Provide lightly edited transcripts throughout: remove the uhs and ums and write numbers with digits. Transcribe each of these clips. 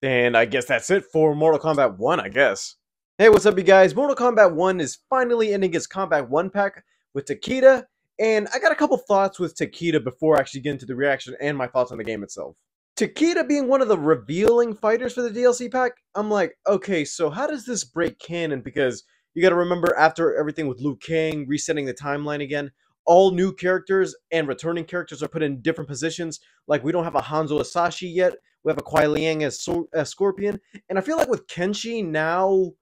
And I guess that's it for Mortal Kombat 1, I guess. Hey, what's up, you guys? Mortal Kombat 1 is finally ending its Kombat 1 pack with Takeda, and I got a couple thoughts with Takeda before actually getting to the reaction and my thoughts on the game itself. Takeda being one of the revealing fighters for the DLC pack, I'm like, okay, so how does this break canon? Because you gotta remember, after everything with Liu Kang, resetting the timeline again, all new characters and returning characters are put in different positions. Like, we don't have a Hanzo Asashi yet. We have a Kuai Liang as Scorpion. And I feel like with Kenshi now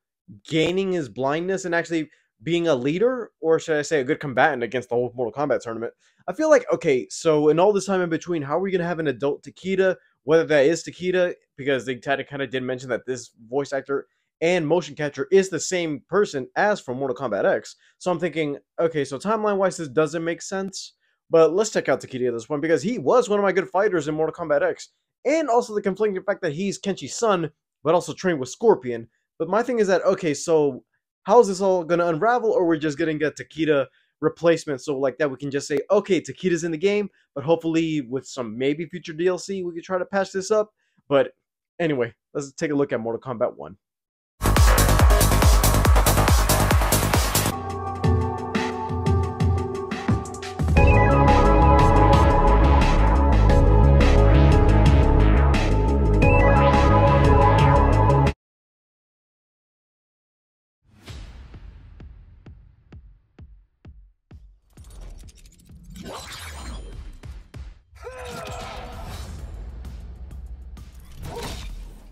gaining his blindness and actually being a leader, or should I say a good combatant against the whole Mortal Kombat tournament, I feel like, okay, so in all this time in between, how are we going to have an adult Takeda, whether that is Takeda, because they kind of did mention that this voice actor and motion capture is the same person as from Mortal Kombat X. So I'm thinking, okay, so timeline-wise, this doesn't make sense, but let's check out Takeda at this point, because he was one of my good fighters in Mortal Kombat X, and also the conflicting fact that he's Kenshi's son, but also trained with Scorpion. But my thing is that, okay, so how is this all going to unravel, or we're just going to get Takeda replacement, so like that we can just say, okay, Takeda's in the game, but hopefully with some maybe future DLC, we could try to patch this up. But anyway, let's take a look at Mortal Kombat 1.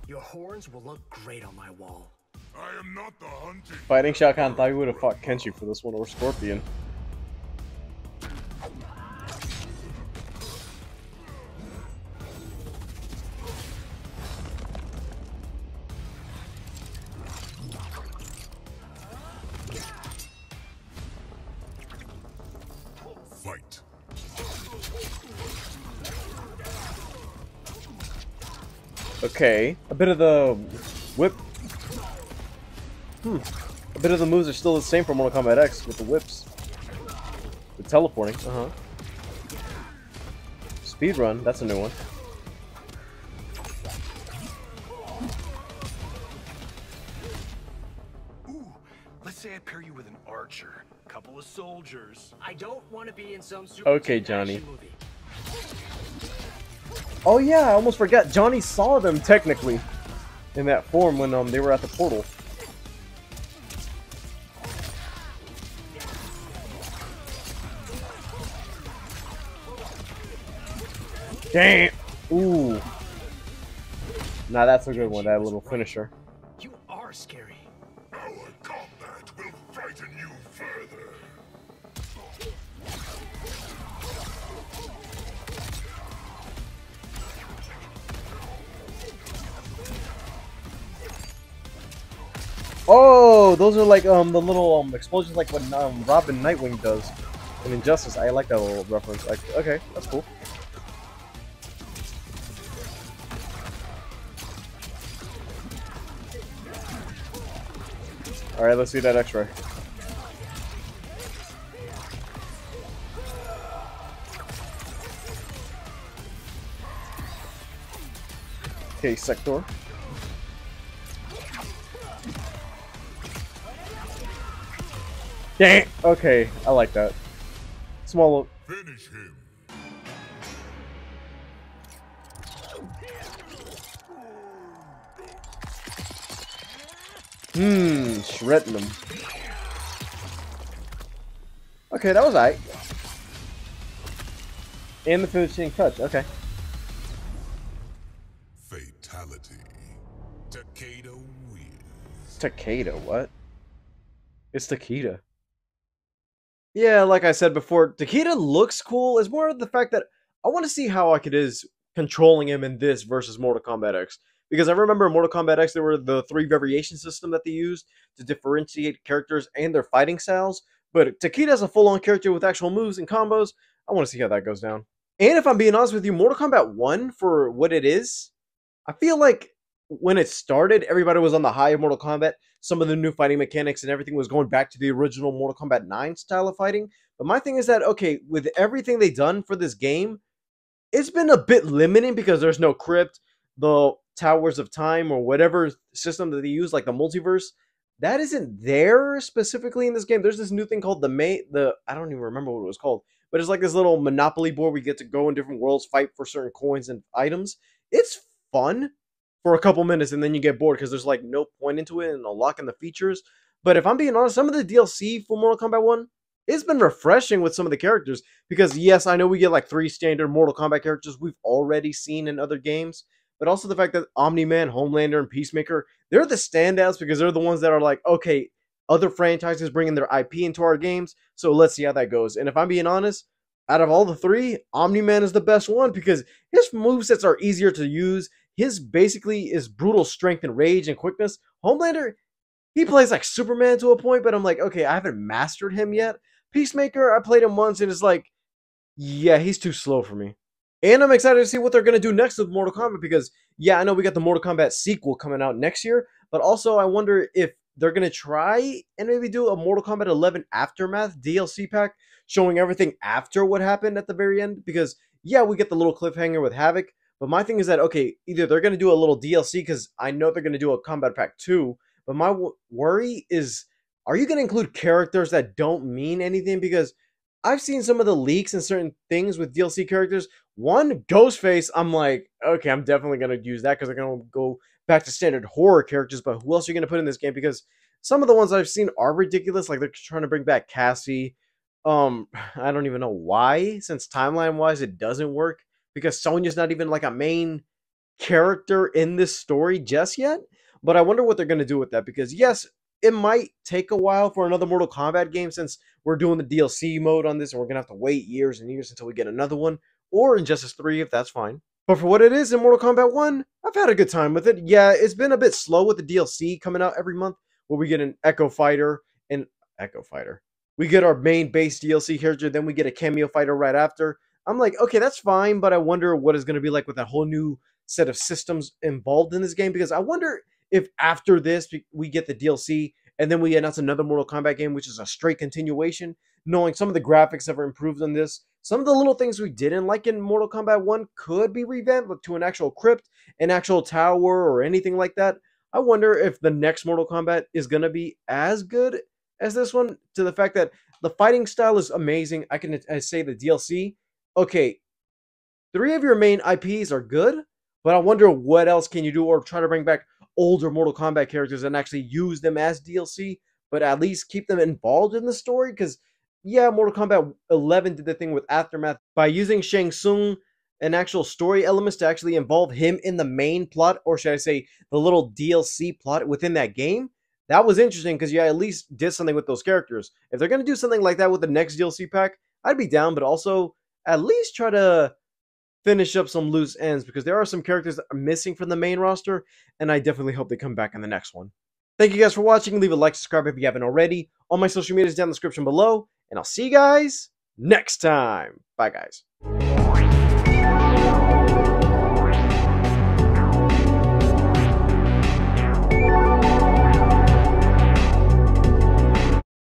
Your horns will look great on my wall. I am not the hunting. Fighting Shao Kahn, thought he would have fought Kenshi for this one, or Scorpion. Fight. Okay, a bit of the whip. A bit of the moves are still the same for Mortal Kombat X with the whips. The teleporting, Speed run, that's a new one. Ooh, let's say I pair you with an archer, couple of soldiers. I don't want to be in some super Okay, Johnny. movie. Oh yeah, I almost forgot. Johnny saw them technically in that form when they were at the portal. Damn! Ooh. Nah, that's a good one, that little finisher. You are scary. Our combat will frighten you further. Oh, those are like the little explosions, like what Robin Nightwing does in Injustice. I like that little reference. Like, okay, that's cool. All right, let's see that X-ray. Okay, Sector. Dang! Okay, I like that. Small. Finish him. Shredding them. Okay, that was alright. And the finishing touch, okay. Fatality. Takeda wins. Takeda, what? It's Takeda. Yeah, like I said before, Takeda looks cool. It's more of the fact that I want to see how it is controlling him in this versus Mortal Kombat X. Because I remember in Mortal Kombat X, there were the 3 variation system that they used to differentiate characters and their fighting styles. But Takeda is a full-on character with actual moves and combos. I want to see how that goes down. And if I'm being honest with you, Mortal Kombat 1, for what it is, I feel like when it started, everybody was on the high of Mortal Kombat. Some of the new fighting mechanics and everything was going back to the original Mortal Kombat 9 style of fighting. But my thing is that, okay, with everything they've done for this game, it's been a bit limiting because there's no crypt. the Towers of Time or whatever system that they use, like the multiverse, that isn't there specifically in this game. There's this new thing called the I don't even remember what it was called, but it's like this little Monopoly board where you get to go in different worlds, fight for certain coins and items. It's fun for a couple minutes, and then you get bored because there's like no point into it and unlocking the features. But if I'm being honest, some of the DLC for Mortal Kombat 1, it's been refreshing with some of the characters. Because yes, I know we get like 3 standard Mortal Kombat characters we've already seen in other games, but also the fact that Omni-Man, Homelander, and Peacemaker, they're the standouts because they're the ones that are like, okay, other franchises bringing their IP into our games, so let's see how that goes. And if I'm being honest, out of all the 3, Omni-Man is the best one because his movesets are easier to use. His basically is brutal strength and rage and quickness. Homelander, he plays like Superman to a point, but I'm like, okay, I haven't mastered him yet. Peacemaker, I played him once and it's like, yeah, he's too slow for me. And I'm excited to see what they're going to do next with Mortal Kombat because, yeah, I know we got the Mortal Kombat sequel coming out next year, but also I wonder if they're going to try and maybe do a Mortal Kombat 11 Aftermath DLC pack showing everything after what happened at the very end because, yeah, we get the little cliffhanger with Havoc, but my thing is that, okay, either they're going to do a little DLC because I know they're going to do a Kombat Pack 2, but my worry is, are you going to include characters that don't mean anything? Because I've seen some of the leaks and certain things with DLC characters. One, Ghostface, I'm like, okay, I'm definitely going to use that because they're going to go back to standard horror characters, but who else are you going to put in this game? Because some of the ones I've seen are ridiculous, like they're trying to bring back Cassie. I don't even know why, since timeline-wise it doesn't work, because Sonya's not even like a main character in this story just yet, but I wonder what they're going to do with that, because yes, it might take a while for another Mortal Kombat game since we're doing the DLC mode on this and we're going to have to wait years and years until we get another one, or Injustice 3 if that's fine. But for what it is in Mortal Kombat 1, I've had a good time with it. Yeah, it's been a bit slow with the DLC coming out every month, where we get an Echo Fighter and Echo Fighter. We get our main base DLC character, then we get a cameo fighter right after. I'm like, okay, that's fine, but I wonder what it's going to be like with that whole new set of systems involved in this game, because I wonder if after this we get the DLC and then we announce another Mortal Kombat game, which is a straight continuation, knowing some of the graphics have improved on this. Some of the little things we didn't like in Mortal Kombat 1 could be revamped to an actual crypt, an actual tower, or anything like that. I wonder if the next Mortal Kombat is going to be as good as this one, to the fact that the fighting style is amazing. I can say the DLC, okay, 3 of your main IPs are good, but I wonder what else can you do, or try to bring back older Mortal Kombat characters and actually use them as DLC, but at least keep them involved in the story, because yeah, Mortal Kombat 11 did the thing with Aftermath by using Shang Tsung and actual story elements to actually involve him in the main plot, or should I say the little DLC plot within that game. That was interesting because you at least did something with those characters. If they're going to do something like that with the next DLC pack, I'd be down, but also at least try to finish up some loose ends, because there are some characters that are missing from the main roster, and I definitely hope they come back in the next one. Thank you guys for watching. Leave a like, subscribe if you haven't already. All my social media is down in the description below, and I'll see you guys next time. Bye, guys.